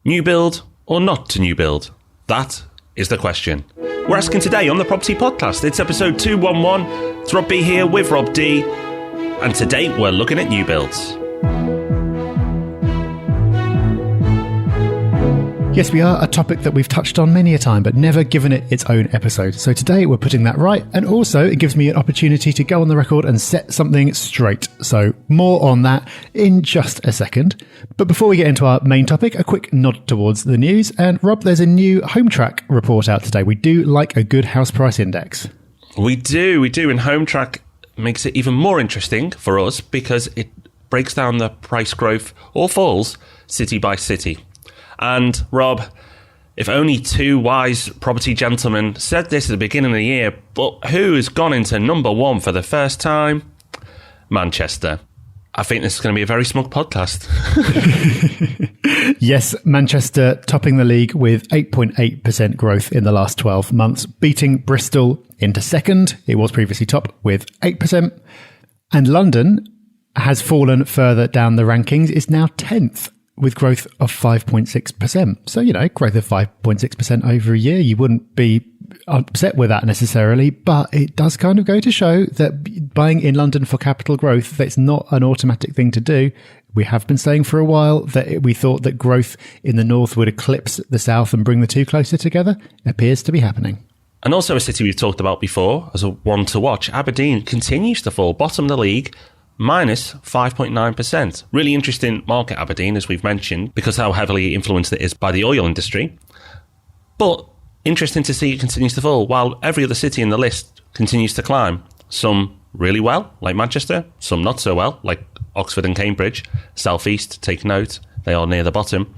New build or not to new build? That is the question. We're asking today on the Property Podcast. It's episode 211. It's Rob B here with Rob D. And today we're looking at new builds. Yes, we are, a topic that we've touched on many a time, but never given it its own episode. So today we're putting that right, and also it gives me an opportunity to go on the record and set something straight. So more on that in just a second. But before we get into our main topic, a quick nod towards the news. And Rob, there's a new HomeTrack report out today. We do like a good house price index. We do, and HomeTrack makes it even more interesting for us because it breaks down the price growth or falls city by city. And Rob, if only two wise property gentlemen said this at the beginning of the year, but who has gone into number one for the first time? Manchester. I think this is going to be a very smug podcast. Yes, Manchester topping the league with 8.8% growth in the last 12 months, beating Bristol into second. It was previously top with 8%. And London has fallen further down the rankings, is now 10th. With growth of 5.6%. So, growth of 5.6% over a year, you wouldn't be upset with that necessarily, but it does kind of go to show that buying in London for capital growth, that's not an automatic thing to do. We have been saying for a while that we thought that growth in the north would eclipse the south and bring the two closer together. It appears to be happening. And also a city we've talked about before as a one to watch, Aberdeen continues to fall, bottom of the league, minus 5.9%. Really interesting market, Aberdeen, as we've mentioned, because how heavily influenced it is by the oil industry. But interesting to see it continues to fall, while every other city in the list continues to climb. Some really well, like Manchester, some not so well, like Oxford and Cambridge. South East, take note, they are near the bottom.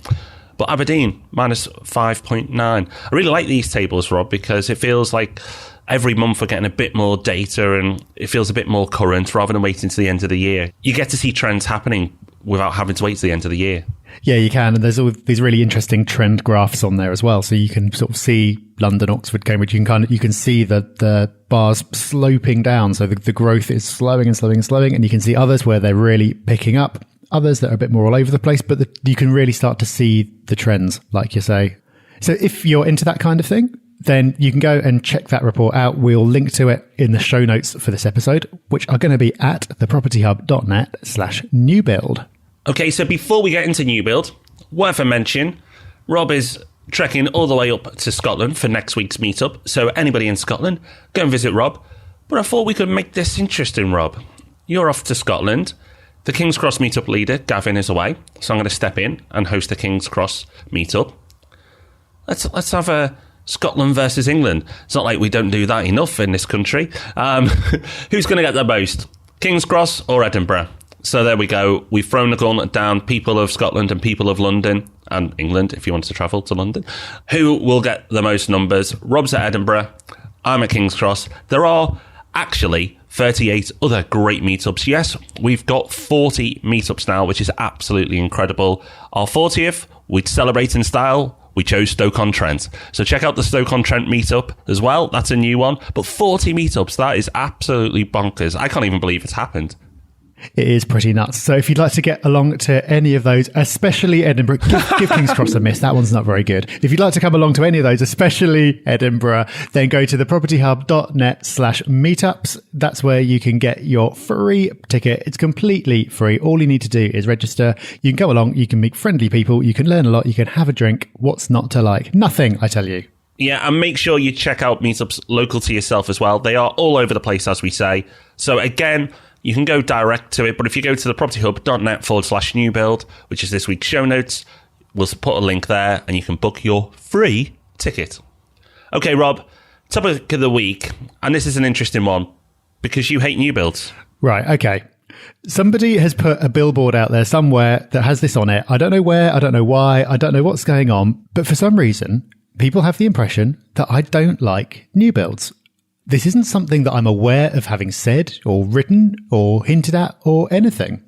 But Aberdeen, minus 5.9. I really like these tables, Rob, because it feels like every month we're getting a bit more data and it feels a bit more current rather than waiting to the end of the year. You get to see trends happening without having to wait to the end of the year. Yeah, you can. And there's all these really interesting trend graphs on there as well. So you can sort of see London, Oxford, Cambridge. You can see the bars sloping down. So the growth is slowing and slowing and slowing. And you can see others where they're really picking up, others that are a bit more all over the place. But you can really start to see the trends, like you say. So if you're into that kind of thing, then you can go and check that report out. We'll link to it in the show notes for this episode, which are going to be at thepropertyhub.net/new build. Okay, so before we get into new build, worth a mention, Rob is trekking all the way up to Scotland for next week's meetup. So anybody in Scotland, go and visit Rob. But I thought we could make this interesting, Rob. You're off to Scotland. The King's Cross meetup leader, Gavin, is away. So I'm going to step in and host the King's Cross meetup. Let's have a Scotland versus England. It's not like we don't do that enough in this country. Who's going to get the most? King's Cross or Edinburgh? So there we go. We've thrown the gauntlet down. People of Scotland and people of London and England, if you want to travel to London. Who will get the most numbers? Rob's at Edinburgh. I'm at King's Cross. There are actually 38 other great meetups. Yes, we've got 40 meetups now, which is absolutely incredible. Our 40th, we'd celebrate in style. We chose Stoke-on-Trent. So check out the Stoke-on-Trent meetup as well. That's a new one. But 40 meetups, that is absolutely bonkers. I can't even believe it's happened. It is pretty nuts. So if you'd like to get along to any of those, especially Edinburgh, give King's Cross a miss. That one's not very good. If you'd like to come along to any of those, especially Edinburgh, then go to thepropertyhub.net/meetups. That's where you can get your free ticket. It's completely free. All you need to do is register. You can go along. You can meet friendly people. You can learn a lot. You can have a drink. What's not to like? Nothing, I tell you. Yeah, and make sure you check out meetups local to yourself as well. They are all over the place, as we say. So again, you can go direct to it, but if you go to thepropertyhub.net/new build, which is this week's show notes, we'll put a link there and you can book your free ticket. Okay, Rob, topic of the week, and this is an interesting one because you hate new builds. Right, okay. Somebody has put a billboard out there somewhere that has this on it. I don't know where, I don't know why, I don't know what's going on, but for some reason, people have the impression that I don't like new builds. This isn't something that I'm aware of having said or written or hinted at or anything.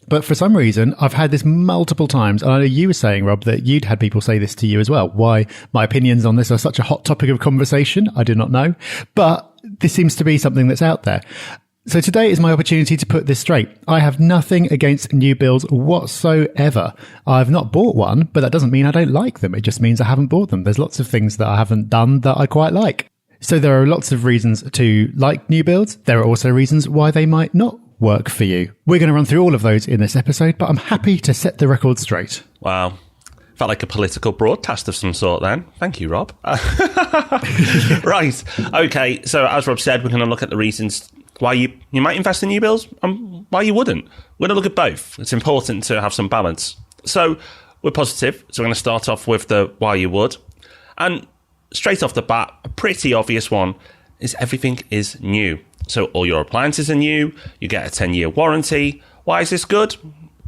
But for some reason, I've had this multiple times. And I know you were saying, Rob, that you'd had people say this to you as well. Why my opinions on this are such a hot topic of conversation, I do not know. But this seems to be something that's out there. So today is my opportunity to put this straight. I have nothing against new builds whatsoever. I've not bought one, but that doesn't mean I don't like them. It just means I haven't bought them. There's lots of things that I haven't done that I quite like. So there are lots of reasons to like new builds. There are also reasons why they might not work for you. We're going to run through all of those in this episode, but I'm happy to set the record straight. Wow. Felt like a political broadcast of some sort then. Thank you, Rob. Right. Okay. So as Rob said, we're going to look at the reasons why you might invest in new builds and why you wouldn't. We're going to look at both. It's important to have some balance. So we're positive. So we're going to start off with the why you would. And straight off the bat, a pretty obvious one is everything is new. So all your appliances are new. You get a 10-year warranty. Why is this good?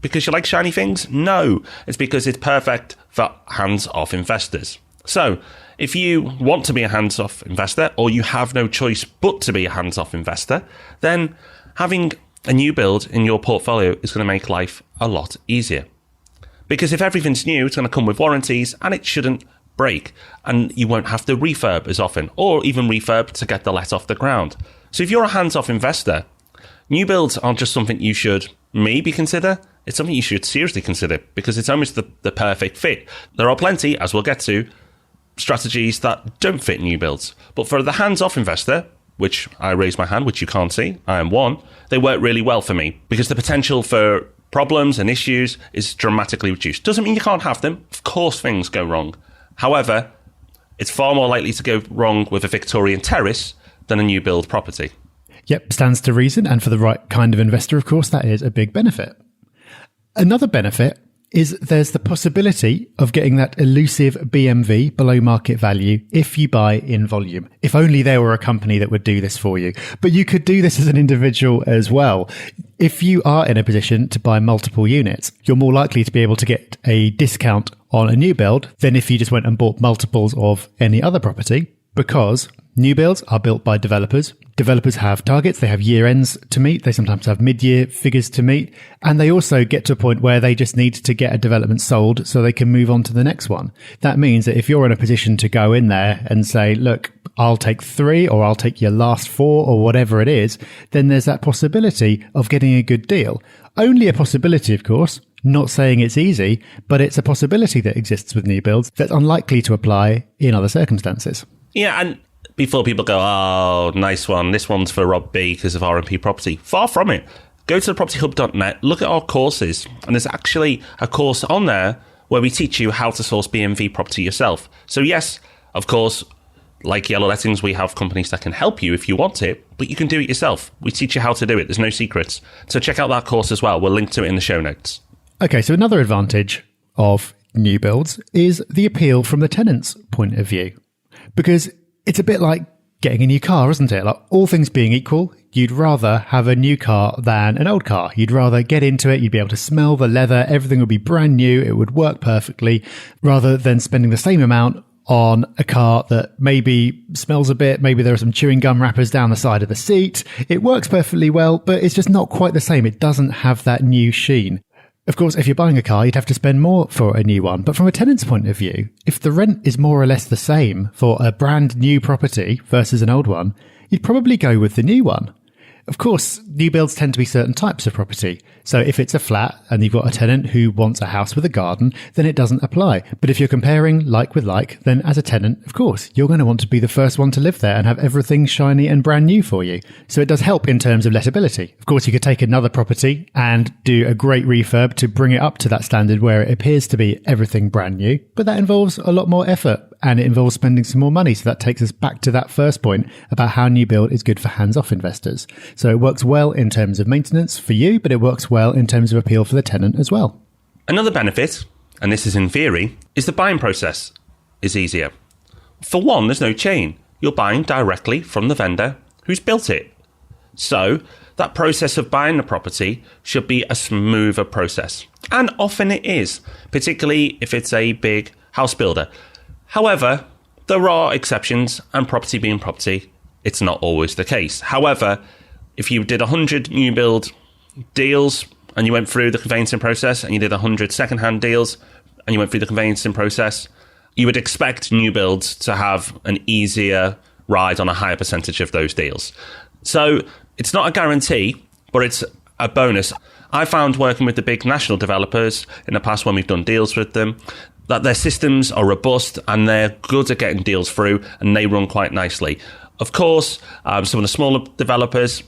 Because you like shiny things? No, it's because it's perfect for hands-off investors. So if you want to be a hands-off investor or you have no choice but to be a hands-off investor, then having a new build in your portfolio is going to make life a lot easier. Because if everything's new, it's going to come with warranties and it shouldn't break, and you won't have to refurb as often or even refurb to get the let off the ground. So if you're a hands-off investor, new builds aren't just something you should maybe consider. It's something you should seriously consider because it's almost the perfect fit. There are plenty, as we'll get to, strategies that don't fit new builds. But for the hands-off investor, which I raise my hand, which you can't see, I am one, they work really well for me because the potential for problems and issues is dramatically reduced. Doesn't mean you can't have them. Of course things go wrong. However, it's far more likely to go wrong with a Victorian terrace than a new build property. Yep, stands to reason. And for the right kind of investor, of course, that is a big benefit. Another benefit is there's the possibility of getting that elusive BMV below market value if you buy in volume. If only there were a company that would do this for you. But you could do this as an individual as well. If you are in a position to buy multiple units, you're more likely to be able to get a discount on a new build than if you just went and bought multiples of any other property, because new builds are built by developers. Developers have targets, they have year ends to meet, they sometimes have mid-year figures to meet, and they also get to a point where they just need to get a development sold so they can move on to the next one. That means that if you're in a position to go in there and say, look, I'll take 3 or I'll take your last 4 or whatever it is, then there's that possibility of getting a good deal. Only a possibility, of course. Not saying it's easy, but it's a possibility that exists with new builds that's unlikely to apply in other circumstances. Yeah, and before people go, oh, nice one, this one's for Rob B because of RMP property. Far from it. Go to thepropertyhub.net, look at our courses, and there's actually a course on there where we teach you how to source BMV property yourself. So yes, of course, like Yellow Lettings, we have companies that can help you if you want it, but you can do it yourself. We teach you how to do it. There's no secrets. So check out that course as well. We'll link to it in the show notes. Okay, so another advantage of new builds is the appeal from the tenant's point of view. Because it's a bit like getting a new car, isn't it? Like, all things being equal, you'd rather have a new car than an old car. You'd rather get into it, you'd be able to smell the leather, everything would be brand new, it would work perfectly, rather than spending the same amount on a car that maybe smells a bit, maybe there are some chewing gum wrappers down the side of the seat. It works perfectly well, but it's just not quite the same. It doesn't have that new sheen. Of course, if you're buying a car, you'd have to spend more for a new one. But from a tenant's point of view, if the rent is more or less the same for a brand new property versus an old one, you'd probably go with the new one. Of course, new builds tend to be certain types of property. So if it's a flat and you've got a tenant who wants a house with a garden, then it doesn't apply. But if you're comparing like with like, then as a tenant, of course, you're going to want to be the first one to live there and have everything shiny and brand new for you. So it does help in terms of lettability. Of course, you could take another property and do a great refurb to bring it up to that standard where it appears to be everything brand new, but that involves a lot more effort and it involves spending some more money. So that takes us back to that first point about how new build is good for hands-off investors. So it works well in terms of maintenance for you, but it works well in terms of appeal for the tenant as well. Another benefit, and this is in theory, is the buying process is easier. For one, there's no chain. You're buying directly from the vendor who's built it. So that process of buying the property should be a smoother process. And often it is, particularly if it's a big house builder. However, there are exceptions, and property being property, it's not always the case. However, if you did 100 new build deals and you went through the conveyancing process and you did 100 second-hand deals and you went through the conveyancing process, you would expect new builds to have an easier ride on a higher percentage of those deals. So It's not a guarantee, but it's a bonus. I found working with the big national developers in the past when we've done deals with them, that their systems are robust and they're good at getting deals through and they run quite nicely. Of course, some of the smaller developers,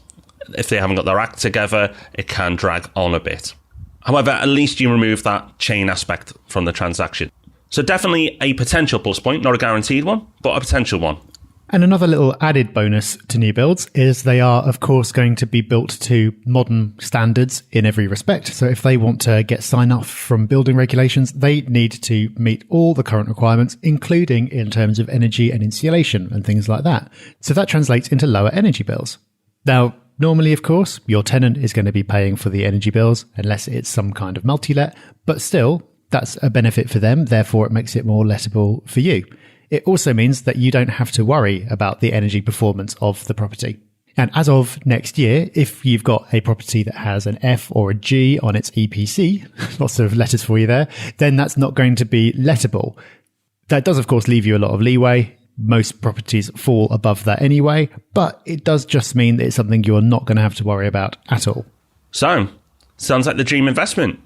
if they haven't got their act together, it can drag on a bit. However, at least you remove that chain aspect from the transaction. So definitely a potential plus point, not a guaranteed one, but a potential one. And another little added bonus to new builds is they are, of course, going to be built to modern standards in every respect. So if they want to get sign-off from building regulations, they need to meet all the current requirements, including in terms of energy and insulation and things like that. So that translates into lower energy bills. Now, normally, of course, your tenant is going to be paying for the energy bills unless it's some kind of multi-let, but still, that's a benefit for them. Therefore, it makes it more lettable for you. It also means that you don't have to worry about the energy performance of the property. And as of next year, if you've got a property that has an F or a G on its EPC, lots of letters for you there, then that's not going to be lettable. That does, of course, leave you a lot of leeway. Most properties fall above that anyway, but it does just mean that it's something you're not going to have to worry about at all. So, sounds like the dream investment.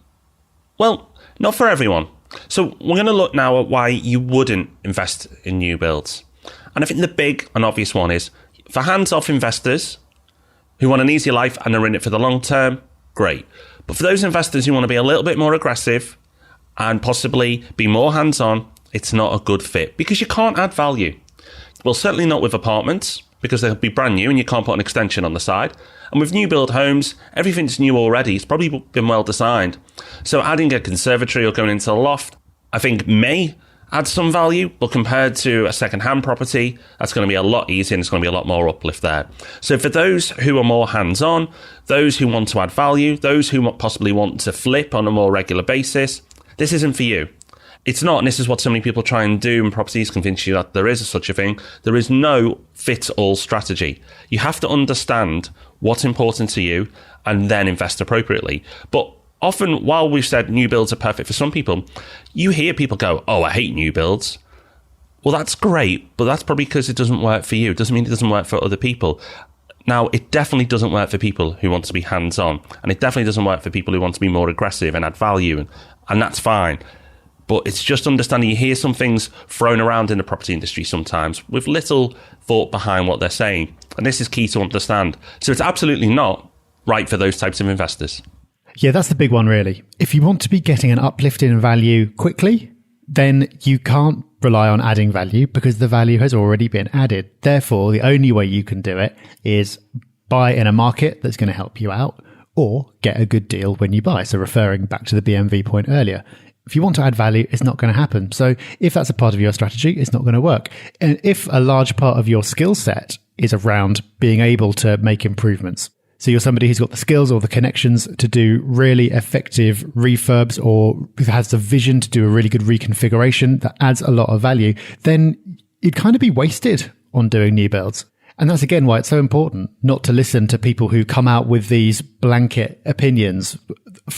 Well, not for everyone. So we're going to look now at why you wouldn't invest in new builds. And I think the big and obvious one is for hands-off investors who want an easy life and are in it for the long term, great. But for those investors who want to be a little bit more aggressive and possibly be more hands-on, it's not a good fit because you can't add value. Well, certainly not with apartments because they'll be brand new and you can't put an extension on the side. And with new build homes, everything's new already. It's probably been well designed. So adding a conservatory or going into a loft, I think may add some value, but compared to a second-hand property, that's going to be a lot easier and it's going to be a lot more uplift there. So for those who are more hands-on, those who want to add value, those who possibly want to flip on a more regular basis, this isn't for you. It's not, and this is what so many people try and do in properties, convince you that there is such a thing. There is no fit-all strategy. You have to understand what's important to you and then invest appropriately. But often, while we've said new builds are perfect for some people, you hear people go, oh, I hate new builds. Well, that's great, but that's probably because it doesn't work for you. It doesn't mean it doesn't work for other people. Now, it definitely doesn't work for people who want to be hands-on, and it definitely doesn't work for people who want to be more aggressive and add value, and that's fine. But it's just understanding you hear some things thrown around in the property industry sometimes with little thought behind what they're saying. And this is key to understand. So it's absolutely not right for those types of investors. Yeah, that's the big one, really. If you want to be getting an uplift in value quickly, then you can't rely on adding value because the value has already been added. Therefore, the only way you can do it is buy in a market that's going to help you out or get a good deal when you buy. So referring back to the BMV point earlier, if you want to add value, it's not going to happen. So if that's a part of your strategy, it's not going to work. And if a large part of your skill set is around being able to make improvements, so you're somebody who's got the skills or the connections to do really effective refurbs or has the vision to do a really good reconfiguration that adds a lot of value, then you'd kind of be wasted on doing new builds. And that's again why it's so important not to listen to people who come out with these blanket opinions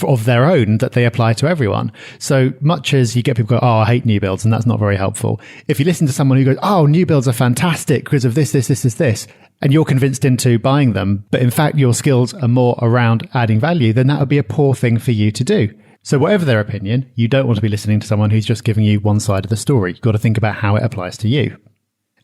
of their own that they apply to everyone. So much as you get people go, oh, I hate new builds, and that's not very helpful. If you listen to someone who goes, oh, new builds are fantastic because of this, and you're convinced into buying them, but in fact your skills are more around adding value, then that would be a poor thing for you to do. So whatever their opinion, you don't want to be listening to someone who's just giving you one side of the story. You've got to think about how it applies to you.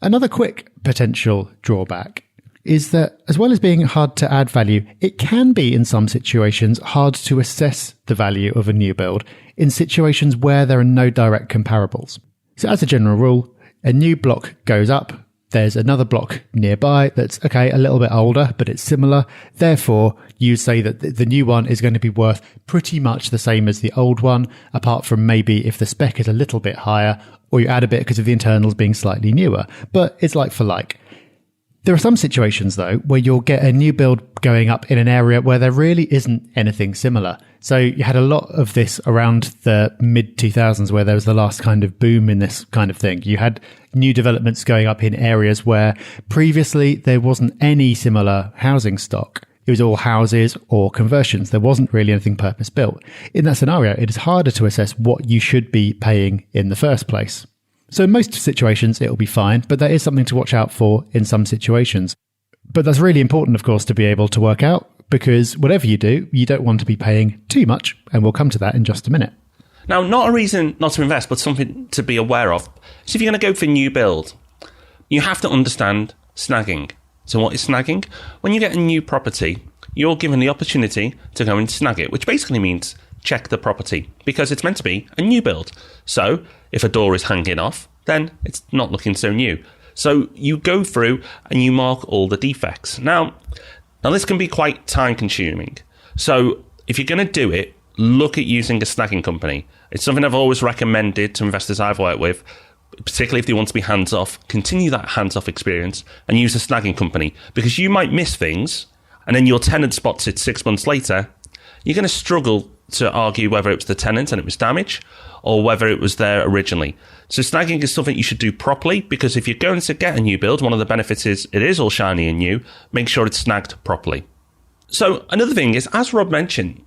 Another quick potential drawback is that as well as being hard to add value, it can be in some situations hard to assess the value of a new build in situations where there are no direct comparables. So as a general rule, a new block goes up, there's another block nearby that's, okay, a little bit older, but it's similar. Therefore, you say that the new one is going to be worth pretty much the same as the old one, apart from maybe if the spec is a little bit higher or you add a bit because of the internals being slightly newer, but it's like for like. There are some situations, though, where you'll get a new build going up in an area where there really isn't anything similar. So you had a lot of this around the mid-2000s where there was the last kind of boom in this kind of thing. You had new developments going up in areas where previously there wasn't any similar housing stock. It was all houses or conversions. There wasn't really anything purpose-built. In that scenario, it is harder to assess what you should be paying in the first place. So in most situations, it'll be fine, but there is something to watch out for in some situations. But that's really important, of course, to be able to work out, because whatever you do, you don't want to be paying too much, and we'll come to that in just a minute. Now, not a reason not to invest, but something to be aware of. So if you're going to go for new build, you have to understand snagging. So what is snagging? When you get a new property, you're given the opportunity to go and snag it, which basically means check the property, because it's meant to be a new build. So if a door is hanging off, then it's not looking so new. So you go through and you mark all the defects. Now this can be quite time consuming. So if you're going to do it, look at using a snagging company. It's something I've always recommended to investors I've worked with, particularly if they want to be hands-off. Continue that hands-off experience and use a snagging company, because you might miss things and then your tenant spots it 6 months later. You're going to struggle to argue whether it was the tenant and it was damage or whether it was there originally. So snagging is something you should do properly, because if you're going to get a new build, one of the benefits is it is all shiny and new. Make sure it's snagged properly. So another thing is, as Rob mentioned,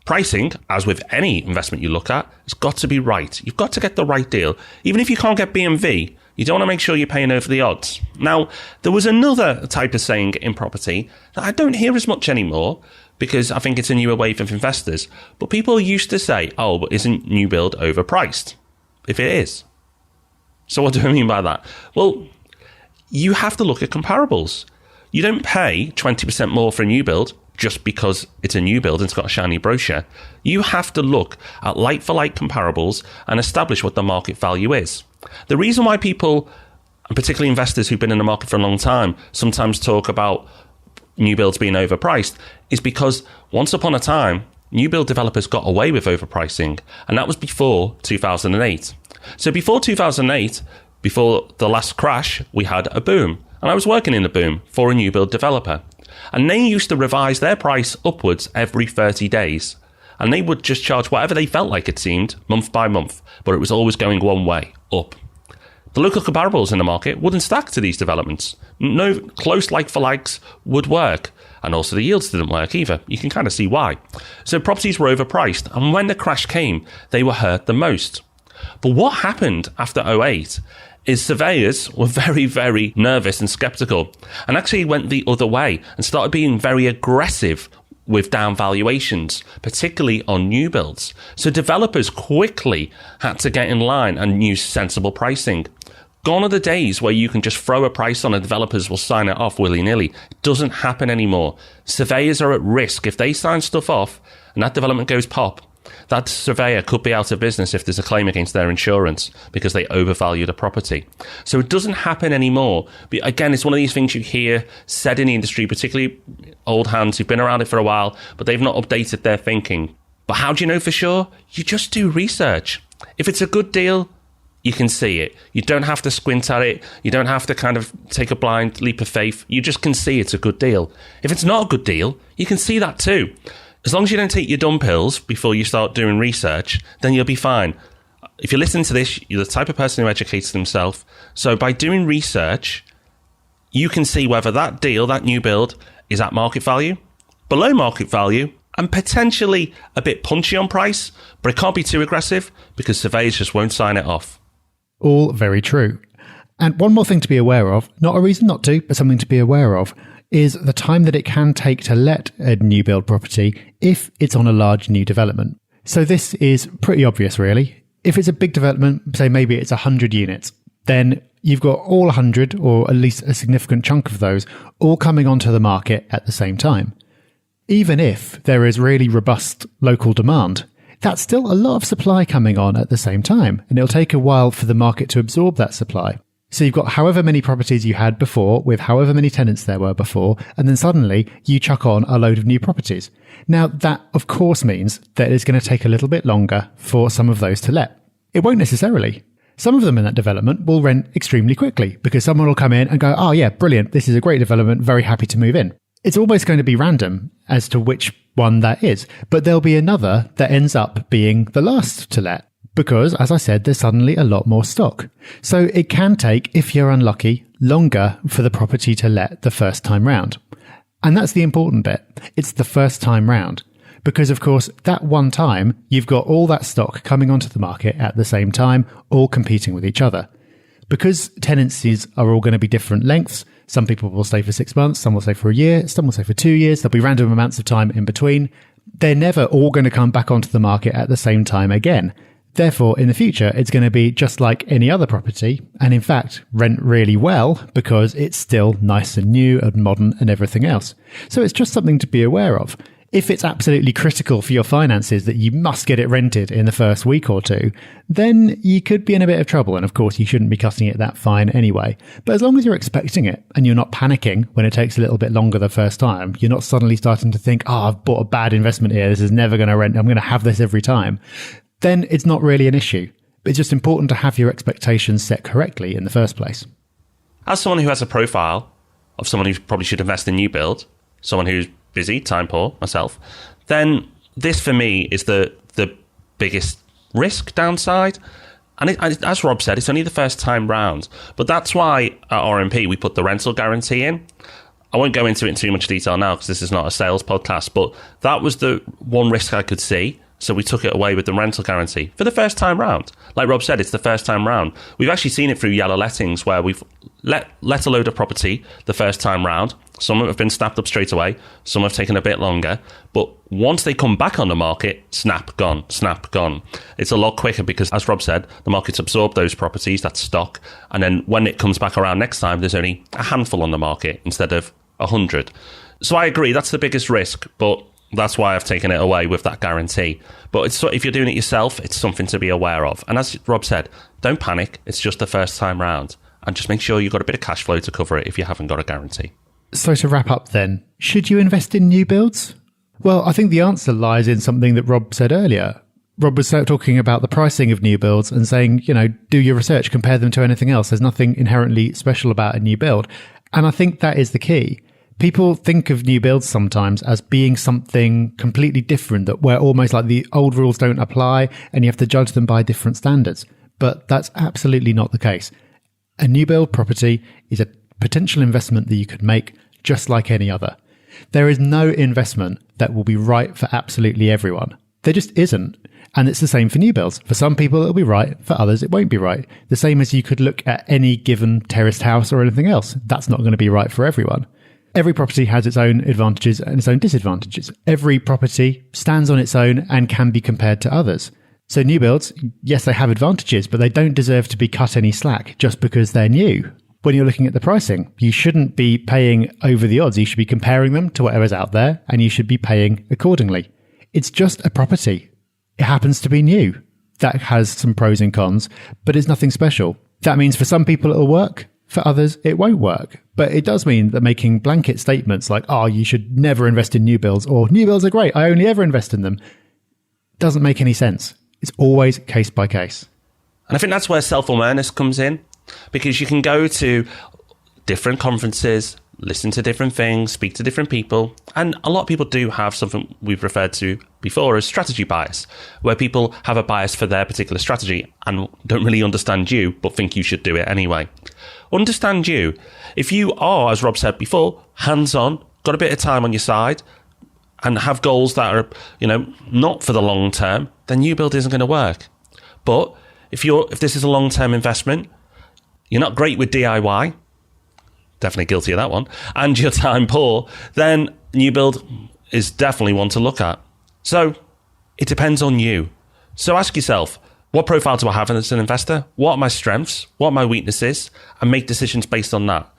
pricing, as with any investment you look at, has got to be right. You've got to get the right deal. Even if you can't get B&V, you don't want to make sure you're paying over the odds. Now, there was another type of saying in property that I don't hear as much anymore, because I think it's a newer wave of investors. But people used to say, oh, but isn't new build overpriced? If it is. So what do I mean by that? Well, you have to look at comparables. You don't pay 20% more for a new build just because it's a new build and it's got a shiny brochure. You have to look at like-for-like comparables and establish what the market value is. The reason why people, and particularly investors who've been in the market for a long time, sometimes talk about new builds being overpriced is because once upon a time, new build developers got away with overpricing, and that was before 2008. So before 2008, before the last crash, we had a boom. And I was working in a boom for a new build developer. And they used to revise their price upwards every 30 days. And they would just charge whatever they felt like, it seemed, month by month. But it was always going one way, up. The local comparables in the market wouldn't stack to these developments. No close like-for-likes would work. And also the yields didn't work either. You can kind of see why. So properties were overpriced. And when the crash came, they were hurt the most. But what happened after 2008 is surveyors were very, very nervous and sceptical, and actually went the other way and started being very aggressive with down valuations, particularly on new builds. So developers quickly had to get in line and use sensible pricing. Gone are the days where you can just throw a price on and developers will sign it off willy-nilly. It doesn't happen anymore. Surveyors are at risk. If they sign stuff off and that development goes pop, that surveyor could be out of business if there's a claim against their insurance because they overvalued a property. So it doesn't happen anymore. But again, it's one of these things you hear said in the industry, particularly old hands who've been around it for a while, but they've not updated their thinking. But how do you know for sure? You just do research. If it's a good deal, you can see it. You don't have to squint at it. You don't have to kind of take a blind leap of faith. You just can see it's a good deal. If it's not a good deal, you can see that too. As long as you don't take your dumb pills before you start doing research, then you'll be fine. If you listen to this, you're the type of person who educates himself. So by doing research, you can see whether that deal, that new build, is at market value, below market value, and potentially a bit punchy on price, but it can't be too aggressive because surveyors just won't sign it off. All very true. And one more thing to be aware of, not a reason not to, but something to be aware of, is the time that it can take to let a new build property if it's on a large new development. So this is pretty obvious, really. If it's a big development, say maybe it's 100 units, then you've got all 100, or at least a significant chunk of those, all coming onto the market at the same time. Even if there is really robust local demand, that's still a lot of supply coming on at the same time, and it'll take a while for the market to absorb that supply. So you've got however many properties you had before with however many tenants there were before, and then suddenly you chuck on a load of new properties. Now that of course means that it's going to take a little bit longer for some of those to let. It won't necessarily. Some of them in that development will rent extremely quickly because someone will come in and go, oh yeah, brilliant, this is a great development, very happy to move in. It's always going to be random as to which one that is, but there'll be another that ends up being the last to let. Because, as I said, there's suddenly a lot more stock. So it can take, if you're unlucky, longer for the property to let the first time round. And that's the important bit. It's the first time round. Because, of course, that one time, you've got all that stock coming onto the market at the same time, all competing with each other. Because tenancies are all going to be different lengths, Some people will stay for 6 months, some will stay for a year, some will stay for 2 years. There'll be random amounts of time in between. They're never all going to come back onto the market at the same time again. Therefore, in the future, it's going to be just like any other property, and in fact, rent really well because it's still nice and new and modern and everything else. So it's just something to be aware of. If it's absolutely critical for your finances that you must get it rented in the first week or two, then you could be in a bit of trouble. And of course, you shouldn't be cutting it that fine anyway. But as long as you're expecting it and you're not panicking when it takes a little bit longer the first time, you're not suddenly starting to think, oh, I've bought a bad investment here. This is never going to rent. I'm going to have this every time. Then it's not really an issue. But it's just important to have your expectations set correctly in the first place. As someone who has a profile of someone who probably should invest in new build, someone who's busy, time poor, myself, then this for me is the biggest risk downside. And as Rob said, it's only the first time round. But that's why at RMP we put the rental guarantee in. I won't go into it in too much detail now because this is not a sales podcast, but that was the one risk I could see. So we took it away with the rental guarantee for the first time round. Like Rob said, it's the first time round. We've actually seen it through yellow lettings where we've let a load of property the first time round. Some have been snapped up straight away. Some have taken a bit longer. But once they come back on the market, snap, gone. It's a lot quicker because, as Rob said, the market's absorbed those properties, that's stock. And then when it comes back around next time, there's only a handful on the market instead of 100. So I agree, that's the biggest risk, but that's why I've taken it away with that guarantee. But if you're doing it yourself, it's something to be aware of. And as Rob said, don't panic. It's just the first time round. And just make sure you've got a bit of cash flow to cover it if you haven't got a guarantee. So to wrap up then, should you invest in new builds? Well, I think the answer lies in something that Rob said earlier. Rob was talking about the pricing of new builds and saying, do your research, compare them to anything else. There's nothing inherently special about a new build. And I think that is the key. People think of new builds sometimes as being something completely different, that where almost like the old rules don't apply and you have to judge them by different standards. But that's absolutely not the case. A new build property is a potential investment that you could make just like any other. There is no investment that will be right for absolutely everyone. There just isn't. And it's the same for new builds. For some people, it'll be right. For others, it won't be right. The same as you could look at any given terraced house or anything else. That's not going to be right for everyone. Every property has its own advantages and its own disadvantages. Every property stands on its own and can be compared to others. So new builds, yes, they have advantages, but they don't deserve to be cut any slack just because they're new. When you're looking at the pricing, you shouldn't be paying over the odds. You should be comparing them to whatever's out there, and you should be paying accordingly. It's just a property. It happens to be new. That has some pros and cons, but it's nothing special. That means for some people it'll work. For others, it won't work. But it does mean that making blanket statements like, oh, you should never invest in new builds, or new builds are great, I only ever invest in them, doesn't make any sense. It's always case by case. And I think that's where self-awareness comes in, because you can go to different conferences, listen to different things, speak to different people. And a lot of people do have something we've referred to before as strategy bias, where people have a bias for their particular strategy and don't really understand you, but think you should do it anyway. Understand you. If you are, as Rob said before, hands-on, got a bit of time on your side, and have goals that are, not for the long term, then new build isn't going to work. But if this is a long-term investment, you're not great with DIY, definitely guilty of that one, and you're time poor, then new build is definitely one to look at. So it depends on you. So ask yourself, what profile do I have as an investor? What are my strengths? What are my weaknesses? And make decisions based on that.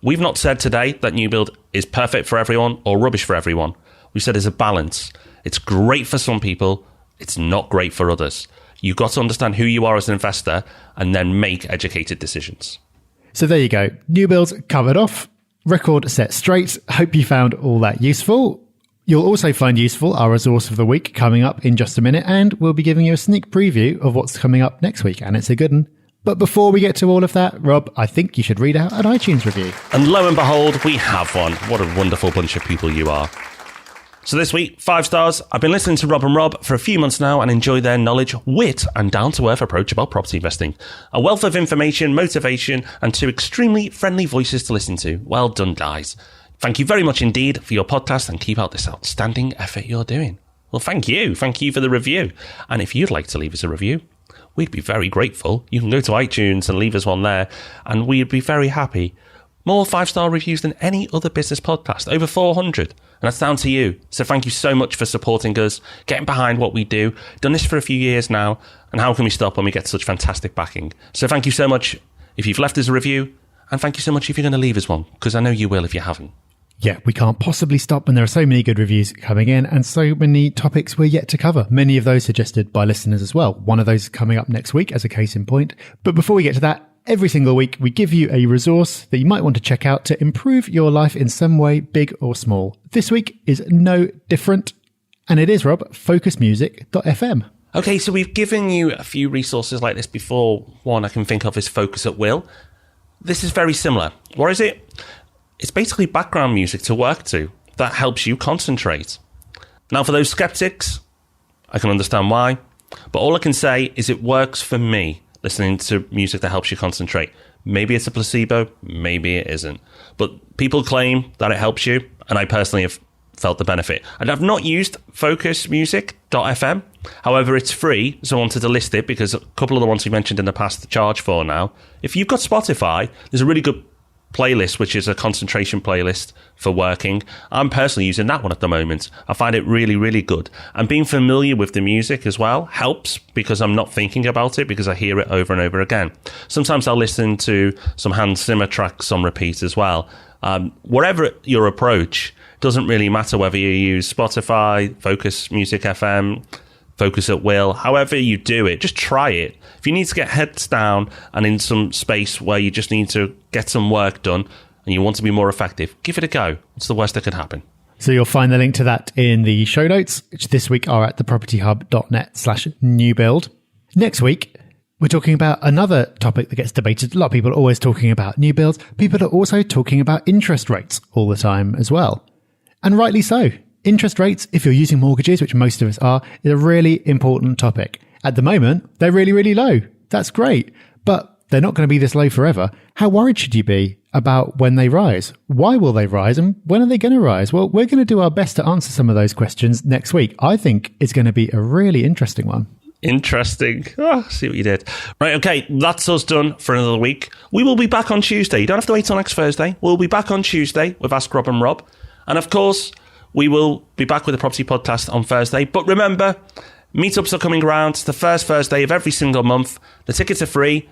We've not said today that new build is perfect for everyone or rubbish for everyone. We said there's a balance. It's great for some people. It's not great for others. You've got to understand who you are as an investor and then make educated decisions. So there you go. New builds covered off. Record set straight. Hope you found all that useful. You'll also find useful our resource of the week coming up in just a minute, and we'll be giving you a sneak preview of what's coming up next week, and it's a good one. But before we get to all of that, Rob, I think you should read out an iTunes review. And lo and behold, we have one. What a wonderful bunch of people you are. So this week, 5 stars. I've been listening to Rob and Rob for a few months now and enjoy their knowledge, wit and down-to-earth approach about property investing. A wealth of information, motivation and 2 extremely friendly voices to listen to. Well done, guys. Thank you very much indeed for your podcast and keep out this outstanding effort you're doing. Well, thank you. Thank you for the review. And if you'd like to leave us a review, we'd be very grateful. You can go to iTunes and leave us one there and we'd be very happy. More 5-star reviews than any other business podcast, over 400. And that's down to you. So thank you so much for supporting us, getting behind what we do. Done this for a few years now, and how can we stop when we get such fantastic backing? So thank you so much if you've left us a review, and thank you so much if you're going to leave us one, because I know you will if you haven't. Yeah, we can't possibly stop when there are so many good reviews coming in and so many topics we're yet to cover. Many of those suggested by listeners as well. One of those is coming up next week as a case in point. But before we get to that, every single week we give you a resource that you might want to check out to improve your life in some way, big or small. This week is no different. And it is, Rob, focusmusic.fm. Okay, so we've given you a few resources like this before. One I can think of is Focus at Will. This is very similar. What is it? It's basically background music to work to that helps you concentrate. Now, for those skeptics, I can understand why, but all I can say is it works for me, listening to music that helps you concentrate. Maybe it's a placebo, maybe it isn't. But people claim that it helps you, and I personally have felt the benefit. And I've not used focusmusic.fm. However, it's free, so I wanted to list it because a couple of the ones we mentioned in the past charge for now. If you've got Spotify, there's a really good playlist, which is a concentration playlist for working. I'm personally using that one at the moment. I find it really, really good. And being familiar with the music as well helps because I'm not thinking about it because I hear it over and over again. Sometimes I'll listen to some Hans Zimmer tracks on repeat as well. Whatever your approach, doesn't really matter whether you use Spotify, Focus Music FM, Focus at Will, however you do it, just try it. If you need to get heads down and in some space where you just need to get some work done and you want to be more effective, give it a go. What's the worst that could happen? So you'll find the link to that in the show notes, which this week are at thepropertyhub.net/new build. Next week, we're talking about another topic that gets debated. A lot of people are always talking about new builds. People are also talking about interest rates all the time as well. And rightly so. Interest rates, if you're using mortgages, which most of us are, is a really important topic. At the moment, they're really, really low. That's great. But they're not going to be this low forever. How worried should you be about when they rise? Why will they rise? And when are they going to rise? Well, we're going to do our best to answer some of those questions next week. I think it's going to be a really interesting one. Interesting. Oh, see what you did. Right, okay, that's us done for another week. We will be back on Tuesday. You don't have to wait till next Thursday. We'll be back on Tuesday with Ask Rob and Rob. And of course, we will be back with the Property Podcast on Thursday. But remember, meetups are coming around. It's the first Thursday of every single month. The tickets are free.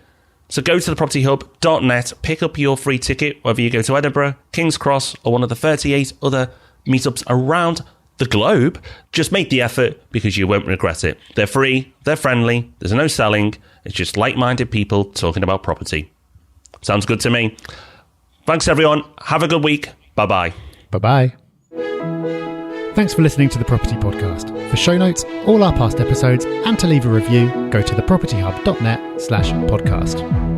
So go to thepropertyhub.net, pick up your free ticket, whether you go to Edinburgh, King's Cross, or one of the 38 other meetups around the globe. Just make the effort because you won't regret it. They're free, they're friendly, there's no selling. It's just like-minded people talking about property. Sounds good to me. Thanks, everyone. Have a good week. Bye-bye. Bye-bye. Thanks for listening to the Property Podcast. For show notes, all our past episodes, and to leave a review, go to thepropertyhub.net/podcast.